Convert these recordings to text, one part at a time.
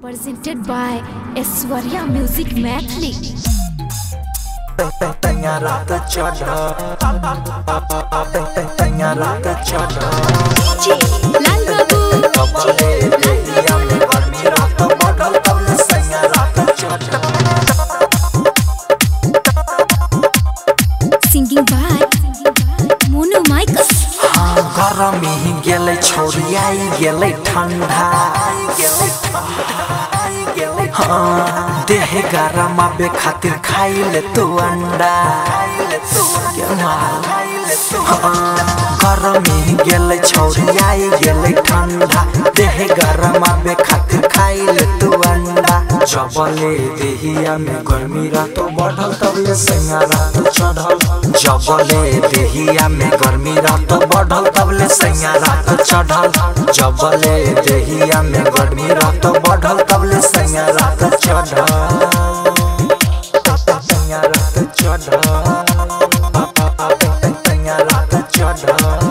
Presented by Aishwarya Music Mathli. Lal Babu. Singing by Mono Michael. गरमी गेलै छोरी आई गेलै ठंडा देह गरमा बे खातिर खाइले तू अंडा गरमी गेलै छोरी आई गेलै ठंडा देह गरमा बे खातिर खाइले तू अंडा जबले देहिया में गर्मी रात बढ़ल तबले सैया रात चढ़ल जबले देहिया में गर्मी रात बढ़ल तबले सैया रात चढ़ल जबले देहिया में गर्मी रात बढ़ल तबले सैया रात चढ़ल सैया रात चढ़ल सैया रात चढ़ल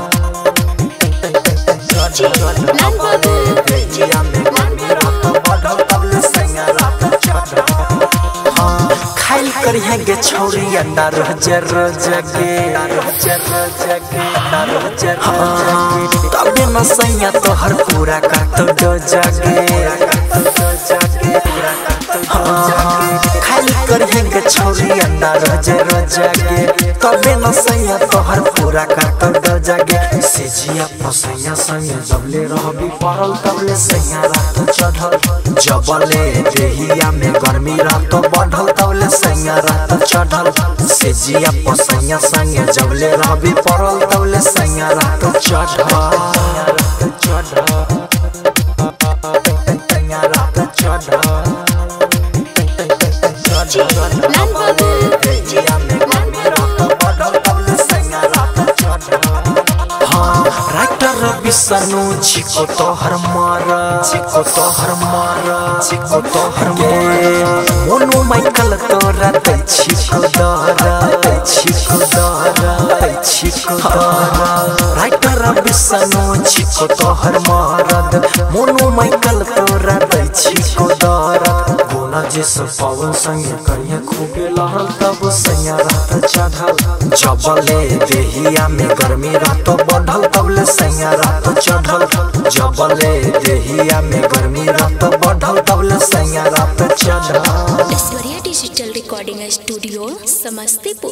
Lal Babu. देहिया में गर्मी रात बढ़ल तबले सैया रात चढ़ल खाइल करिए गे छोरी अंडा रोज रोज के तबे न सैया तोहर पूरा काट दो जगे खाइल करिए गे छोरी अंडा रोज रोज के तबे न सैया तोहर पूरा काट दो जगे सिजिया पसैया संगे जबले रहबी पड़ल तबले सैया रात चढ़ल जबले देहिया में गर्मी रात बढ़ल तबले सैया रात चढ़ल सिजिया पसैया संगे जबले रहबी पड़ल तबले सैया रात चढ़ल सैया रात चढ़ल Lal Babu. देहिया में गर्मी रात बढ़ल तबले सैया रात चढ़ल राइटर बिसनु छिको तोहर मारा छिको तोहर मारा छिको तोहर मारा मोनू माइकल तोरा दै छिको दहरा दै छिको दहरा दै छिको दहरा राइटर बिसनु छिको तोहर मारद मोनू माइकल तोरा दै छिको दहरा गोला जिस पवन संगे करिए खूबे लहल तब सैया रात चढ़ल जबले देहिया में गर्मी रात बढ़ल तबले सैया रात चढ़ल जबले देहिया में गर्मी रात बढ़ल तबले सैया रात चढ़ल Aishwarya Digital Recording Studio, Samastipur.